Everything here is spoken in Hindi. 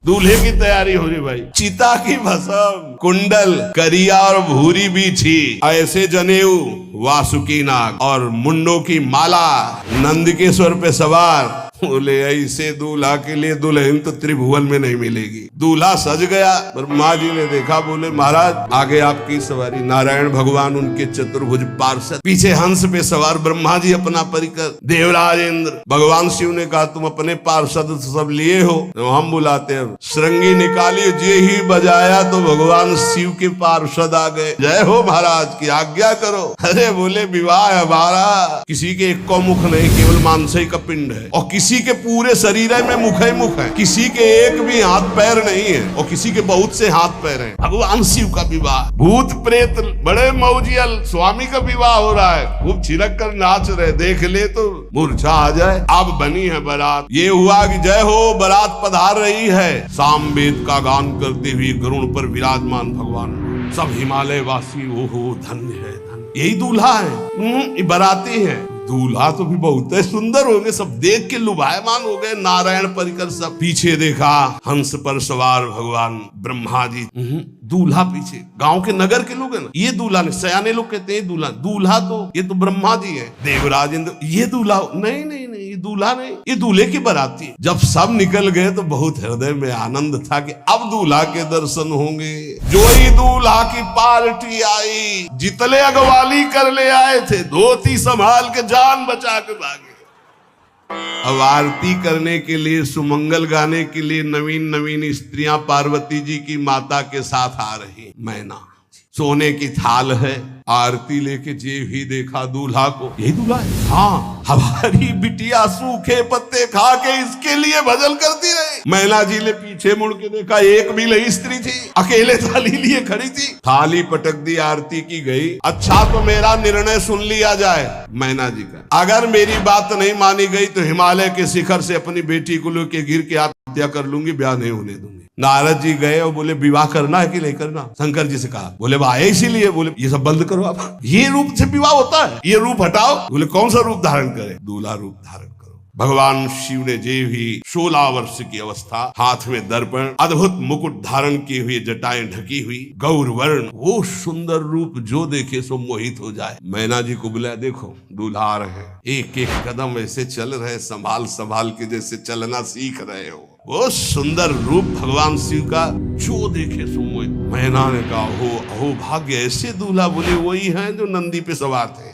दूल्हे की तैयारी हो रही भाई। चिता की भस्म, कुंडल, करिया और भूरी बीछी, ऐसे जनेऊ, वासुकी नाग और मुंडों की माला, नंदकेश्वर पे सवार। बोले ऐसे दूल्हा के लिए दुल्हन तो त्रिभुवन में नहीं मिलेगी। दूल्हा सज गया। ब्रह्मा जी ने देखा, बोले महाराज आगे आपकी सवारी। नारायण भगवान उनके चतुर्भुज पार्षद, पीछे हंस पे सवार ब्रह्मा जी अपना परिकर, देवराज इंद्र। भगवान शिव ने कहा तुम अपने पार्षद सब लिए हो, तो हम बुलाते हैं। श्रृंगी निकाली, जे ही बजाया तो भगवान शिव के पार्षद आ गए। जय हो महाराज की आज्ञा करो। अरे बोले विवाह हमारा किसी के एक को मुख नहीं, केवल मानसिक का पिंड है, और किसी के पूरे शरीर में मुख ही मुख है, किसी के एक भी हाथ पैर नहीं है, और किसी के बहुत से हाथ पैर हैं। भगवान शिव का विवाह, भूत प्रेत बड़े मौजियल, स्वामी का विवाह हो रहा है। खूब छिड़क कर नाच रहे, देख ले तो मूर्छा आ जाए। अब बनी है बारात। ये हुआ कि जय हो बारात पधार रही है। सामवेद का गान करते हुए गरुड़ पर विराजमान भगवान, सब हिमालय वासी ओहो धन्य है धन्य। यही दूल्हा है, बाराती है। दूल्हा तो भी बहुत सुंदर होंगे, सब देख के लुभायमान हो गए। नारायण परिकर सब। पीछे देखा हंस पर सवार भगवान ब्रह्मा जी, दूल्हा पीछे। गांव के नगर के लोग है ना, ये दूल्हा नहीं, सयाने लोग कहते हैं दूल्हा। दूल्हा तो ये तो ब्रह्मा जी है, देवराज इंद्र। ये दूल्हा नहीं नहीं नहीं, ये दूल्हा नहीं, ये दूल्हे की बाराती। जब सब निकल गए तो बहुत हृदय में आनंद था कि अब दूल्हा के दर्शन होंगे। जो ही दूल्हा की पार्टी आई, जितने अगवाली कर ले आए थे, धोती संभाल के जान बचा के भागे। अब आरती करने के लिए, सुमंगल गाने के लिए नवीन नवीन स्त्रियां पार्वती जी की माता के साथ आ रही। मैना सोने की थाल है, आरती लेके जे भी देखा दूल्हा को, यही दूल्हा है। हाँ, हमारी बिटिया सूखे पत्ते खा के इसके लिए भजन करती रही। मैना जी ने पीछे मुड़ के देखा, एक भी नहीं स्त्री थी, अकेले थाली लिए खड़ी थी। थाली पटक दी, आरती की गई। अच्छा तो मेरा निर्णय सुन लिया जाए मैना जी का, अगर मेरी बात नहीं मानी गई तो हिमालय के शिखर से अपनी बेटी को लेके गिर के आत्महत्या कर लूंगी, ब्याह नहीं होने दूंगी। नारद जी गए और बोले विवाह करना है कि नहीं करना। शंकर जी से कहा, बोले आए इसीलिए। बोले ये सब बंद करो आप, ये रूप से विवाह होता है, ये रूप हटाओ। बोले कौन सा रूप धारण करे? दूल्हा रूप धारण करो। भगवान शिव ने जे भी 16 वर्ष की अवस्था, हाथ में दर्पण, अद्भुत मुकुट धारण किए हुए, जटाएं ढकी हुई, गौर वर्ण, वो सुंदर रूप जो देखे सो मोहित हो जाए। मैना जी को बुलाया, देखो दूल्हा आ रहे हैं, एक एक कदम ऐसे चल रहे, संभाल संभाल के जैसे चलना सीख रहे हो। वो सुंदर रूप भगवान शिव का जो देखे सो मोहित। मैना ने कहा, अहो भाग्य, ऐसे दूल्हा। बोले वही हैं जो नंदी पे सवार थे।